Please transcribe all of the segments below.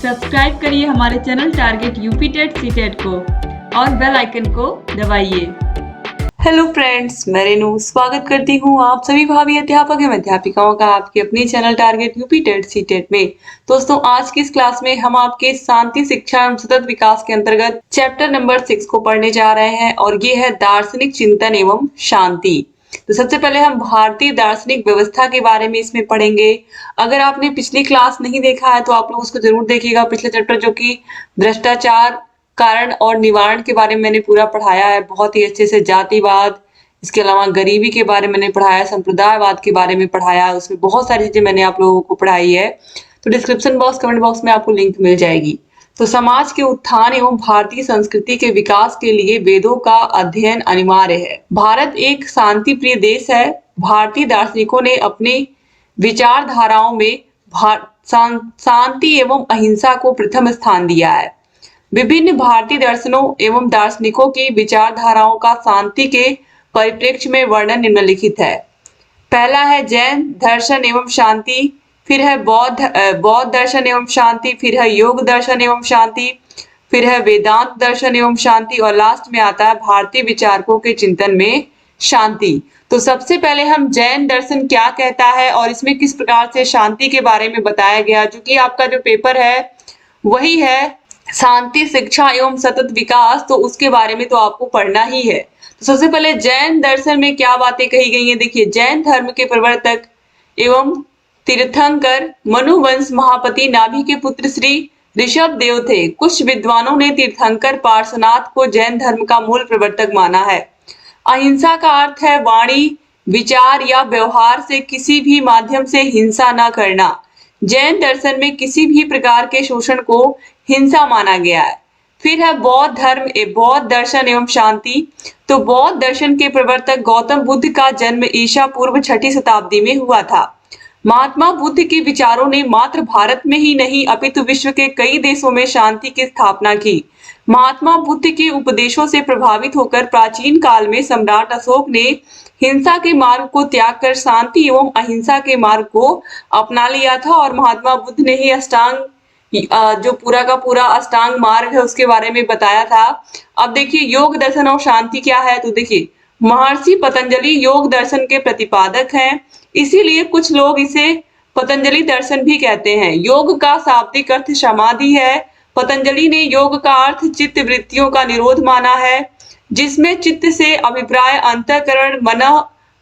Subscribe करिए हमारे channel target UP TET C TET को और बेल आइकन को दबाइए। हेलो फ्रेंड्स, मैं रेनू स्वागत करती हूँ आप सभी भावी अध्यापक एवं अध्यापिकाओं का आपके अपने channel target UP TET C TET में। दोस्तों, आज की इस क्लास में हम आपके शांति शिक्षा एवं सतत विकास के अंतर्गत चैप्टर नंबर 6 को पढ़ने जा रहे हैं और ये है दार्शनिक चिंतन एवं शांति। तो सबसे पहले हम भारतीय दार्शनिक व्यवस्था के बारे में इसमें पढ़ेंगे। अगर आपने पिछली क्लास नहीं देखा है तो आप लोग उसको जरूर देखिएगा। पिछले चैप्टर जो कि भ्रष्टाचार कारण और निवारण के बारे में मैंने पूरा पढ़ाया है बहुत ही अच्छे से। जातिवाद, इसके अलावा गरीबी के बारे में मैंने पढ़ाया है, संप्रदायवाद के बारे में पढ़ाया है, उसमें बहुत सारी चीजें मैंने आप लोगों को पढ़ाई है। तो डिस्क्रिप्शन बॉक्स, कमेंट बॉक्स में आपको लिंक मिल जाएगी। तो समाज के उत्थान एवं भारतीय संस्कृति के विकास के लिए वेदों का अध्ययन अनिवार्य है। भारत एक शांति प्रिय देश है। भारतीय दार्शनिकों ने अपने विचारधाराओं में शांति एवं अहिंसा को प्रथम स्थान दिया है। विभिन्न भारतीय दर्शनों एवं दार्शनिकों की विचारधाराओं का शांति के परिप्रेक्ष्य में वर्णन निम्नलिखित है। पहला है जैन दर्शन एवं शांति, फिर है बौद्ध दर्शन एवं शांति, फिर है योग दर्शन एवं शांति, फिर है वेदांत दर्शन एवं शांति और लास्ट में आता है भारतीय विचारकों के चिंतन में शांति। तो सबसे पहले हम जैन दर्शन क्या कहता है और इसमें किस प्रकार से शांति के बारे में बताया गया, जो कि आपका जो पेपर है वही है शांति शिक्षा एवं सतत विकास, तो उसके बारे में तो आपको पढ़ना ही है। तो सबसे पहले जैन दर्शन में क्या बातें कही गई हैं, देखिए। जैन धर्म के प्रवर्तक एवं तीर्थंकर मनुवंश महापति नाभि के पुत्र श्री ऋषभ देव थे। कुछ विद्वानों ने तीर्थंकर पार्श्वनाथ को जैन धर्म का मूल प्रवर्तक माना है। अहिंसा का अर्थ है वाणी, विचार या व्यवहार से किसी भी माध्यम से हिंसा न करना। जैन दर्शन में किसी भी प्रकार के शोषण को हिंसा माना गया है। फिर है बौद्ध दर्शन एवं शांति। तो बौद्ध दर्शन के प्रवर्तक गौतम बुद्ध का जन्म ईसा पूर्व 6ठी शताब्दी में हुआ था। महात्मा बुद्ध के विचारों ने मात्र भारत में ही नहीं अपितु विश्व के कई देशों में शांति की स्थापना की। महात्मा बुद्ध के उपदेशों से प्रभावित होकर प्राचीन काल में सम्राट अशोक ने हिंसा के मार्ग को त्याग कर शांति एवं अहिंसा के मार्ग को अपना लिया था और महात्मा बुद्ध ने ही अष्टांग जो पूरा का पूरा अष्टांग मार्ग है उसके बारे में बताया था। अब देखिए योग दर्शन और शांति क्या है, तो देखिए महर्षि पतंजलि योग दर्शन के प्रतिपादक हैं, इसीलिए कुछ लोग इसे पतंजलि दर्शन भी कहते हैं। योग का शाब्दिक अर्थ समाधि है। पतंजलि ने योग का अर्थ चित्त वृत्तियों का निरोध माना है, जिसमें चित्त से अभिप्राय अंतःकरण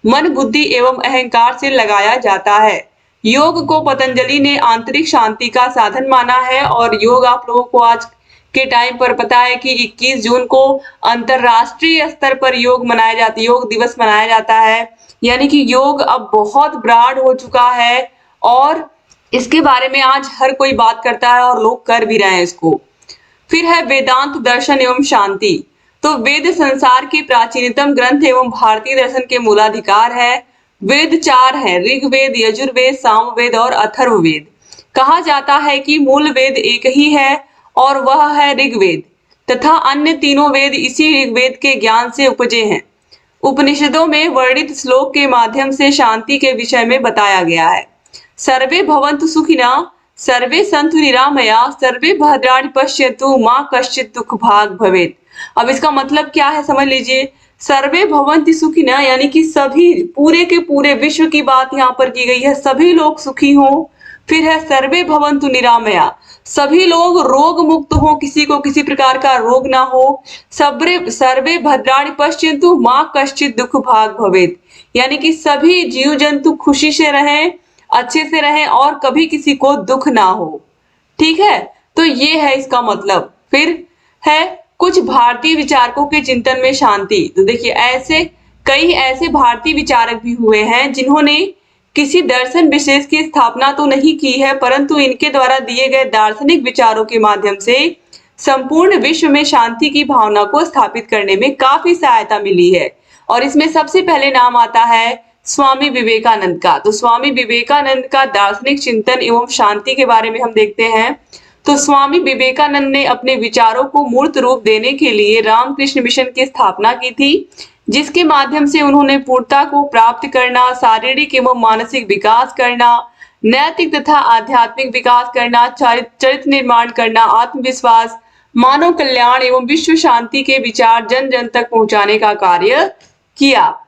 मन बुद्धि एवं अहंकार से लगाया जाता है। योग को पतंजलि ने आंतरिक शांति का साधन माना है और योग आप लोगों को आज के टाइम पर पता है कि 21 जून को अंतरराष्ट्रीय स्तर पर योग दिवस मनाया जाता है। यानी कि योग अब बहुत ब्रॉड हो चुका है और इसके बारे में आज हर कोई बात करता है और लोग कर भी रहे हैं इसको। फिर है वेदांत दर्शन एवं शांति। तो वेद संसार के प्राचीनतम ग्रंथ एवं भारतीय दर्शन के मूलाधिकार है। वेद 4 हैं, ऋग्वेद, यजुर्वेद, सामवेद और अथर्ववेद। कहा जाता है कि मूल वेद एक ही है और वह है ऋग्वेद तथा अन्य तीनों वेद इसी ऋग्वेद के ज्ञान से उपजे हैं। उपनिषदों में वर्णित श्लोक के माध्यम से शांति के विषय में बताया गया है। सर्वे भवन्तु सुखिनः, सर्वे सन्तु निरामया, सर्वे भद्राणि पश्यन्तु मा कश्चित् दुःख भाग् भवेत्। अब इसका मतलब क्या है समझ लीजिए। सर्वे भवन्ति सुखिनः यानी कि सभी, पूरे के पूरे विश्व की बात यहाँ पर की गई है, सभी लोग सुखी हों। फिर है सर्वे भवन्तु निरामया, सभी लोग रोग मुक्त हो, किसी को किसी प्रकार का रोग ना हो। सर्वे भद्राणि पश्यन्तु मा कश्चित् दुःख भाग् भवेत्, यानी कि सभी जीव जंतु खुशी से रहें, अच्छे से रहें और कभी किसी को दुख ना हो। ठीक है, तो ये है इसका मतलब। फिर है कुछ भारतीय विचारकों के चिंतन में शांति। तो देखिए कई ऐसे भारतीय विचारक भी हुए हैं जिन्होंने किसी दर्शन विशेष की स्थापना तो नहीं की है, परंतु इनके द्वारा दिए गए दार्शनिक विचारों के माध्यम से संपूर्ण विश्व में शांति की भावना को स्थापित करने में काफी सहायता मिली है। और इसमें सबसे पहले नाम आता है स्वामी विवेकानंद का। तो स्वामी विवेकानंद का दार्शनिक चिंतन एवं शांति के बारे में हम देखते हैं। तो स्वामी विवेकानंद ने अपने विचारों को मूर्त रूप देने के लिए रामकृष्ण मिशन की स्थापना की थी, जिसके माध्यम से उन्होंने पूर्णता को प्राप्त करना, शारीरिक एवं मानसिक विकास करना, नैतिक तथा आध्यात्मिक विकास करना, चरित्र निर्माण करना, आत्मविश्वास, मानव कल्याण एवं विश्व शांति के विचार जन जन तक पहुंचाने का कार्य किया।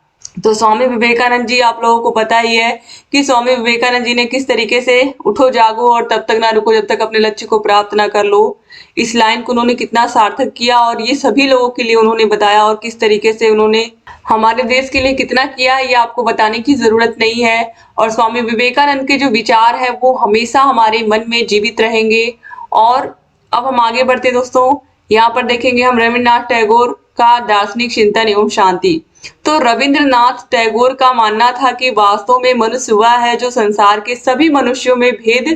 तो स्वामी विवेकानंद जी, आप लोगों को पता ही है कि स्वामी विवेकानंद जी ने किस तरीके से उठो जागो और तब तक ना रुको जब तक अपने लक्ष्य को प्राप्त ना कर लो, इस लाइन को उन्होंने कितना सार्थक किया और ये सभी लोगों के लिए उन्होंने बताया और किस तरीके से उन्होंने हमारे देश के लिए कितना किया है ये आपको बताने की जरूरत नहीं है। और स्वामी विवेकानंद के जो विचार है वो हमेशा हमारे मन में जीवित रहेंगे। और अब हम आगे बढ़ते दोस्तों, यहाँ पर देखेंगे हम रविन्द्रनाथ टैगोर का दार्शनिक चिंतन एवं शांति। तो रविंद्रनाथ टैगोर का मानना था कि वास्तव में मनुष्य वह है जो संसार के सभी मनुष्यों में भेद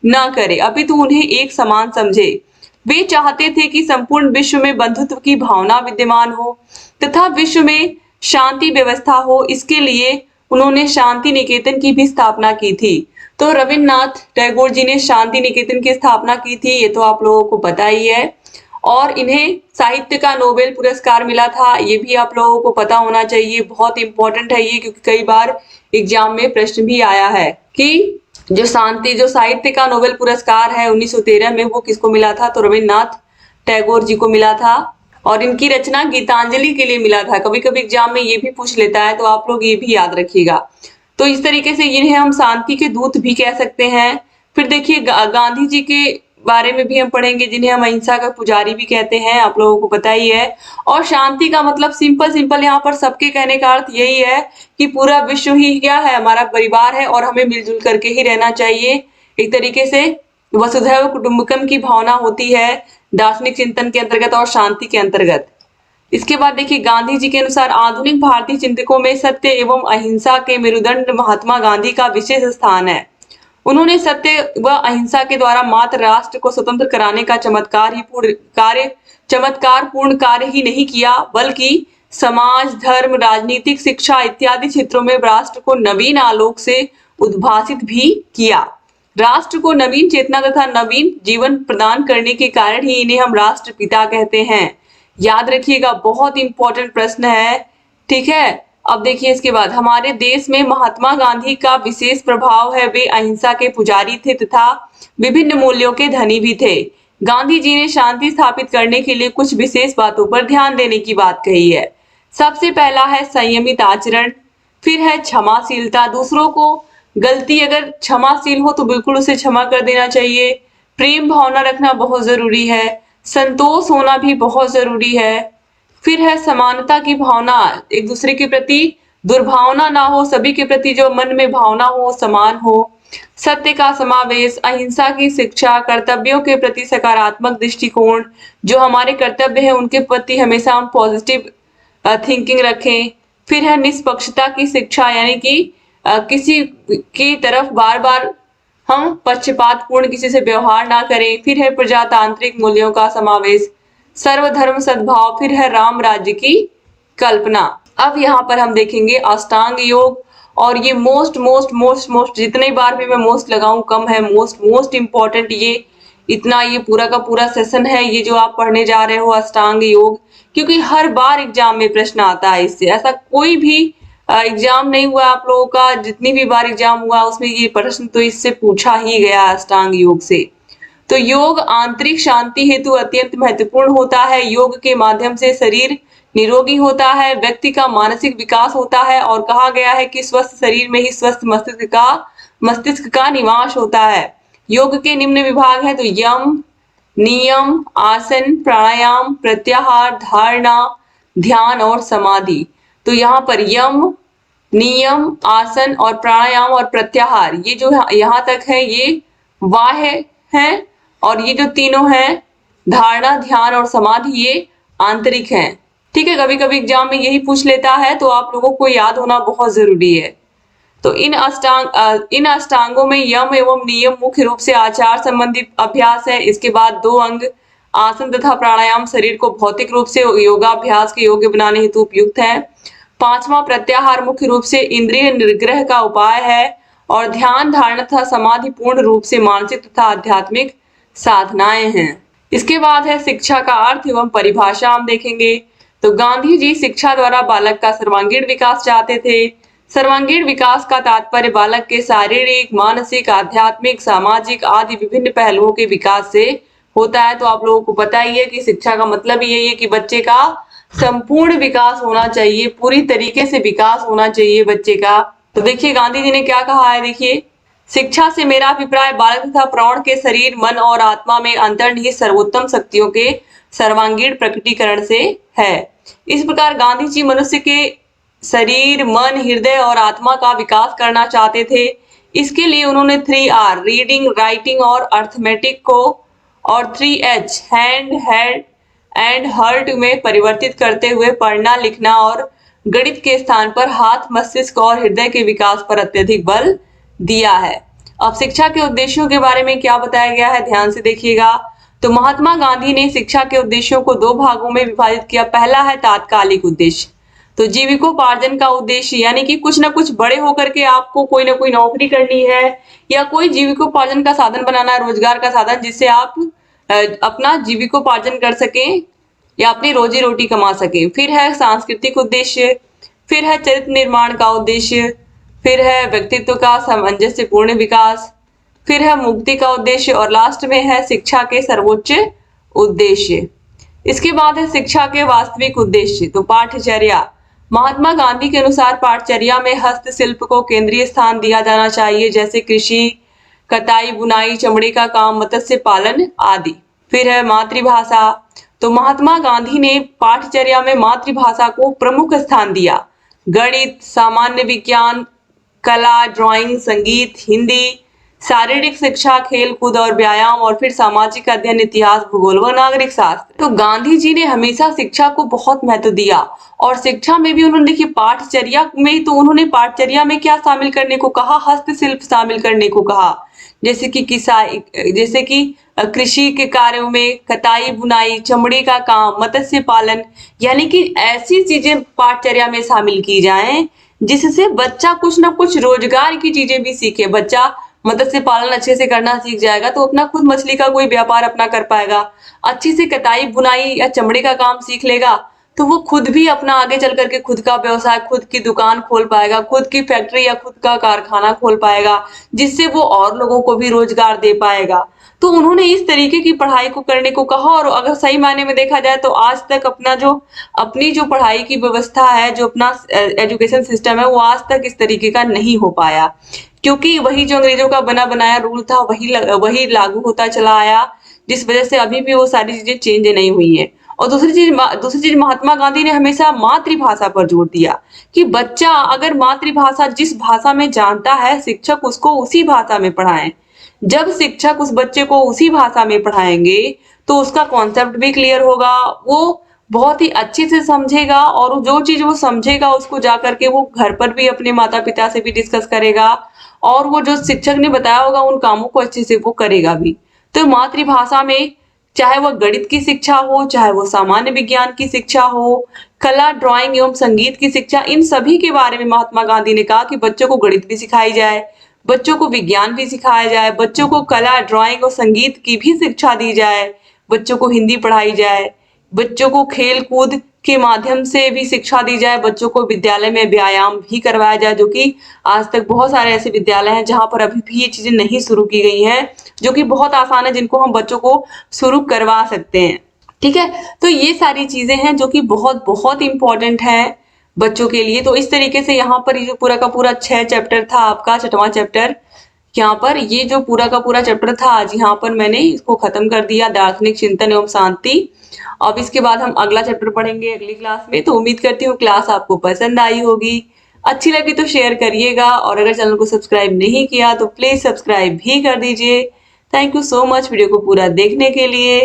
न करे अपितु उन्हें एक समान समझे। वे चाहते थे कि संपूर्ण विश्व में बंधुत्व की भावना विद्यमान हो तथा विश्व में शांति व्यवस्था हो। इसके लिए उन्होंने शांति निकेतन की भी स्थापना की थी। तो रविन्द्रनाथ टैगोर जी ने शांति निकेतन की स्थापना की थी, ये तो आप लोगों को पता ही है। और इन्हें साहित्य का नोबेल पुरस्कार मिला था, ये भी आप लोगों को पता होना चाहिए, बहुत इंपॉर्टेंट है ये, क्योंकि कई बार एग्जाम में प्रश्न भी आया है कि जो साहित्य का नोबेल पुरस्कार है 1913 में वो किसको मिला था, तो रविन्द्रनाथ टैगोर जी को मिला था। और इनकी रचना गीतांजलि के लिए मिला था। कभी कभी एग्जाम में ये भी पूछ लेता है, तो आप लोग ये भी याद रखिएगा। तो इस तरीके से इन्हें हम शांति के दूत भी कह सकते हैं। फिर देखिए गांधी जी के बारे में भी हम पढ़ेंगे, जिन्हें हम अहिंसा का पुजारी भी कहते हैं, आप लोगों को पता ही है। और शांति का मतलब सिंपल यहाँ पर सबके कहने का अर्थ यही है कि पूरा विश्व ही क्या है, हमारा परिवार है और हमें मिलजुल करके ही रहना चाहिए। एक तरीके से वसुधैव कुटुंबकम की भावना होती है दार्शनिक चिंतन के अंतर्गत और शांति के अंतर्गत। इसके बाद देखिए गांधी जी के अनुसार आधुनिक भारतीय चिंतकों में सत्य एवं अहिंसा के मेरुदंड महात्मा गांधी का विशेष स्थान है। उन्होंने सत्य व अहिंसा के द्वारा मात्र राष्ट्र को स्वतंत्र कराने का चमत्कार पूर्ण कार्य ही नहीं किया, बल्कि समाज, धर्म, राजनीतिक, शिक्षा इत्यादि क्षेत्रों में राष्ट्र को नवीन आलोक से उद्भासित भी किया। राष्ट्र को नवीन चेतना तथा नवीन जीवन प्रदान करने के कारण ही इन्हें हम राष्ट्रपिता कहते हैं। याद रखिएगा, बहुत इंपॉर्टेंट प्रश्न है, ठीक है। अब देखिए इसके बाद हमारे देश में महात्मा गांधी का विशेष प्रभाव है। वे अहिंसा के पुजारी थे तथा विभिन्न मूल्यों के धनी भी थे। गांधी जी ने शांति स्थापित करने के लिए कुछ विशेष बातों पर ध्यान देने की बात कही है। सबसे पहला है संयमित आचरण, फिर है क्षमाशीलता, दूसरों को गलती अगर क्षमाशील हो तो बिल्कुल उसे क्षमा कर देना चाहिए। प्रेम भावना रखना बहुत जरूरी है, संतोष होना भी बहुत जरूरी है। फिर है समानता की भावना, एक दूसरे के प्रति दुर्भावना ना हो, सभी के प्रति जो मन में भावना हो समान हो। सत्य का समावेश, अहिंसा की शिक्षा, कर्तव्यों के प्रति सकारात्मक दृष्टिकोण, जो हमारे कर्तव्य है उनके प्रति हमेशा हम पॉजिटिव थिंकिंग रखें। फिर है निष्पक्षता की शिक्षा, यानी कि किसी की तरफ बार बार हम पक्षपात पूर्ण किसी से व्यवहार ना करें। फिर है प्रजातांत्रिक मूल्यों का समावेश, सर्वधर्म सद्भाव, फिर है राम राज्य की कल्पना। अब यहाँ पर हम देखेंगे अष्टांग योग, और ये मोस्ट जितने बार भी मैं मोस्ट लगाऊं कम है। मोस्ट इंपॉर्टेंट ये पूरा का पूरा सेशन है, ये जो आप पढ़ने जा रहे हो अष्टांग योग, क्योंकि हर बार एग्जाम में प्रश्न आता है इससे। ऐसा कोई भी एग्जाम नहीं हुआ आप लोगों का, जितनी भी बार एग्जाम हुआ उसमें ये प्रश्न तो इससे पूछा ही गया अष्टांग योग से। तो योग आंतरिक शांति हेतु अत्यंत महत्वपूर्ण होता है। योग के माध्यम से शरीर निरोगी होता है, व्यक्ति का मानसिक विकास होता है, और कहा गया है कि स्वस्थ शरीर में ही स्वस्थ मस्तिष्क का निवास होता है। योग के निम्न विभाग है, तो यम, नियम, आसन, प्राणायाम, प्रत्याहार, धारणा, ध्यान और समाधि। तो यहाँ पर यम, नियम, आसन और प्राणायाम और प्रत्याहार, ये जो यहाँ तक है ये बाह्य है, और ये जो तीनों हैं धारणा, ध्यान और समाधि, ये आंतरिक हैं। ठीक है, कभी कभी एग्जाम में यही पूछ लेता है, तो आप लोगों को याद होना बहुत जरूरी है। तो इन अष्टांगों में यम एवं नियम मुख्य रूप से आचार संबंधित अभ्यास है। इसके बाद 2 अंग आसन तथा प्राणायाम शरीर को भौतिक रूप से योगाभ्यास के योग्य बनाने हेतु उपयुक्त है। 5वां प्रत्याहार मुख्य रूप से इंद्रिय निग्रह का उपाय है, और ध्यान, धारणा तथा समाधि पूर्ण रूप से मानसिक तथा आध्यात्मिक साधनाएं हैं। इसके बाद है शिक्षा का अर्थ एवं परिभाषा हम देखेंगे। तो गांधी जी शिक्षा द्वारा बालक का सर्वांगीण विकास चाहते थे। सर्वांगीण विकास का तात्पर्य बालक के शारीरिक, मानसिक, आध्यात्मिक, सामाजिक आदि विभिन्न पहलुओं के विकास से होता है। तो आप लोगों को पता ही है कि शिक्षा का मतलब यही है कि बच्चे का संपूर्ण विकास होना चाहिए, पूरी तरीके से विकास होना चाहिए बच्चे का। तो देखिए गांधी जी ने क्या कहा है, देखिए, शिक्षा से मेरा अभिप्राय बालक तथा प्रौढ़ के शरीर, मन और आत्मा में अंतर्निहित सर्वोत्तम शक्तियों के सर्वांगीण प्रकटीकरण से है। इस प्रकार गांधी जी मनुष्य के शरीर, मन, हृदय और आत्मा का विकास करना चाहते थे। इसके लिए उन्होंने 3R रीडिंग, राइटिंग और अर्थमेटिक को और 3H hand, head and hurt में परिवर्तित करते हुए पढ़ना, लिखना और गणित के स्थान पर हाथ, मस्तिष्क और हृदय के विकास पर अत्यधिक बल दिया है। अब शिक्षा के उद्देश्यों के बारे में क्या बताया गया है, ध्यान से देखिएगा। तो महात्मा गांधी ने शिक्षा के उद्देश्यों को 2 भागों में विभाजित किया। पहला है तात्कालिक उद्देश्य, तो जीविकोपार्जन का उद्देश्य, यानी कि कुछ ना कुछ बड़े होकर के आपको कोई ना कोई नौकरी करनी है या कोई जीविकोपार्जन का साधन बनाना है, रोजगार का साधन, जिससे आप अपना जीविकोपार्जन कर सकें या अपनी रोजी रोटी कमा सकें। फिर है सांस्कृतिक उद्देश्य, फिर है चरित्र निर्माण का उद्देश्य, फिर है व्यक्तित्व का सामंजस्यपूर्ण विकास, फिर है मुक्ति का उद्देश्य और लास्ट में है शिक्षा के सर्वोच्च उद्देश्य। इसके बाद है शिक्षा के वास्तविक उद्देश्य, तो पाठचर्या। महात्मा गांधी के अनुसार पाठचर्या में हस्तशिल्प को केंद्रीय स्थान दिया जाना चाहिए, जैसे कृषि, कताई, बुनाई, चमड़े का काम, मत्स्य पालन आदि। फिर है मातृभाषा, तो महात्मा गांधी ने पाठचर्या में मातृभाषा को प्रमुख स्थान दिया। गणित, सामान्य विज्ञान, कला, ड्राइंग, संगीत, हिंदी, शारीरिक शिक्षा, खेल कूद और व्यायाम, और फिर सामाजिक अध्ययन, इतिहास, भूगोल व नागरिक शास्त्र। तो गांधी जी ने हमेशा शिक्षा को बहुत महत्व दिया और शिक्षा में भी उन्होंने, देखिए, पाठचर्या में, तो उन्होंने पाठचर्या में क्या शामिल करने को कहा, हस्तशिल्प शामिल करने को कहा, जैसे कि कृषि के कार्यों में कताई, बुनाई, चमड़े का काम, मत्स्य पालन, यानी कि ऐसी चीजें पाठचर्या में शामिल की जाएं जिससे बच्चा कुछ ना कुछ रोजगार की चीजें भी सीखे। बच्चा मत्स्य पालन अच्छे से करना सीख जाएगा तो अपना खुद मछली का कोई व्यापार अपना कर पाएगा। अच्छी से कताई, बुनाई या चमड़े का काम सीख लेगा तो वो खुद भी अपना आगे चल करके खुद का व्यवसाय, खुद की दुकान खोल पाएगा, खुद की फैक्ट्री या खुद का कारखाना खोल पाएगा, जिससे वो और लोगों को भी रोजगार दे पाएगा। तो उन्होंने इस तरीके की पढ़ाई को करने को कहा। और अगर सही मायने में देखा जाए तो आज तक अपनी जो पढ़ाई की व्यवस्था है, जो अपना एजुकेशन सिस्टम है, वो आज तक इस तरीके का नहीं हो पाया, क्योंकि वही जो अंग्रेजों का बना बनाया रूल था वही लागू होता चला आया, जिस वजह से अभी भी वो सारी चीजें चेंज नहीं हुई है। और दूसरी चीज महात्मा गांधी ने हमेशा मातृभाषा पर जोर दिया कि बच्चा अगर मातृभाषा जिस भाषा में जानता है, शिक्षक उसको उसी भाषा में पढ़ाएं। जब शिक्षक उस बच्चे को उसी भाषा में पढ़ाएंगे तो उसका कॉन्सेप्ट भी क्लियर होगा, वो बहुत ही अच्छे से समझेगा और जो चीज वो समझेगा उसको जा करके वो घर पर भी अपने माता पिता से भी डिस्कस करेगा और वो जो शिक्षक ने बताया होगा उन कामों को अच्छे से वो करेगा भी। तो मातृभाषा में चाहे वह गणित की शिक्षा हो, चाहे वो सामान्य विज्ञान की शिक्षा हो, कला, ड्राइंग एवं संगीत की शिक्षा, इन सभी के बारे में महात्मा गांधी ने कहा कि बच्चों को गणित भी सिखाई जाए, बच्चों को विज्ञान भी सिखाया जाए, बच्चों को कला, ड्राइंग और संगीत की भी शिक्षा दी जाए, बच्चों को हिंदी पढ़ाई जाए, बच्चों को खेल कूद के माध्यम से भी शिक्षा दी जाए, बच्चों को विद्यालय में व्यायाम भी करवाया जाए, जो कि आज तक बहुत सारे ऐसे विद्यालय हैं जहां पर अभी भी ये चीजें नहीं शुरू की गई हैं, जो कि बहुत आसान है, जिनको हम बच्चों को शुरू करवा सकते हैं। ठीक है, तो ये सारी चीजें हैं जो कि बहुत बहुत इंपॉर्टेंट है बच्चों के लिए। तो इस तरीके से यहाँ पर ये पूरा का पूरा 6 चैप्टर था आपका, 6वां चैप्टर, यहाँ पर ये जो पूरा का पूरा चैप्टर था आज यहाँ पर मैंने इसको खत्म कर दिया, दार्शनिक चिंतन एवं शांति। अब इसके बाद हम अगला चैप्टर पढ़ेंगे अगली क्लास में। तो उम्मीद करती हूँ क्लास आपको पसंद आई होगी, अच्छी लगी तो शेयर करिएगा और अगर चैनल को सब्सक्राइब नहीं किया तो प्लीज सब्सक्राइब भी कर दीजिए। Thank you so much video को पूरा देखने के लिए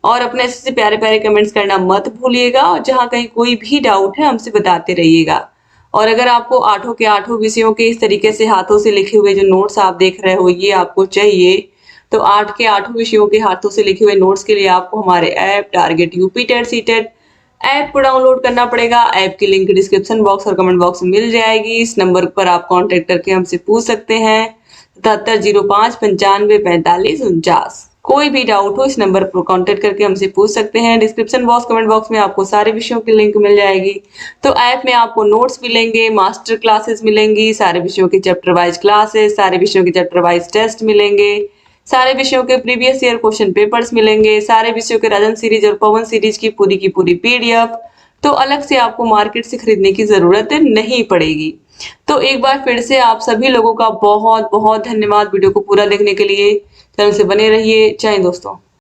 और अपने ऐसे प्यारे प्यारे कमेंट्स करना मत भूलिएगा और जहाँ कहीं कोई भी डाउट है हमसे बताते रहिएगा। और अगर आपको 8 के 8 विषयों के इस तरीके से हाथों से लिखे हुए जो नोट्स आप देख रहे हो ये आपको चाहिए तो 8 के 8 विषयों के हाथों से लिखे हुए नोट्स के लिए आपको हमारे app target UP TET CTET app को डाउनलोड करना पड़ेगा। ऐप की लिंक डिस्क्रिप्शन बॉक्स और कमेंट बॉक्स में मिल जाएगी। इस नंबर पर आप कांटेक्ट करके हमसे पूछ सकते हैं 7705 95 45 49। कोई भी डाउट हो इस नंबर पर कांटेक्ट करके हमसे पूछ सकते हैं। डिस्क्रिप्शन बॉक्स, कमेंट बॉक्स में आपको सारे विषयों की लिंक मिल जाएगी। तो ऐप में आपको नोट्स मिलेंगे, मास्टर क्लासेस मिलेंगी, सारे विषयों की चैप्टर वाइज क्लासेस, सारे विषयों के चैप्टर वाइज टेस्ट मिलेंगे, सारे विषयों के प्रीवियस ईयर क्वेश्चन पेपर्स मिलेंगे, सारे विषयों के राजन सीरीज और पवन सीरीज की पूरी पीडीएफ। तो अलग से आपको मार्केट से खरीदने की जरूरत नहीं पड़ेगी। तो एक बार फिर से आप सभी लोगों का बहुत बहुत धन्यवाद वीडियो को पूरा देखने के लिए। चैनल से बने रहिए। जय हिंद दोस्तों।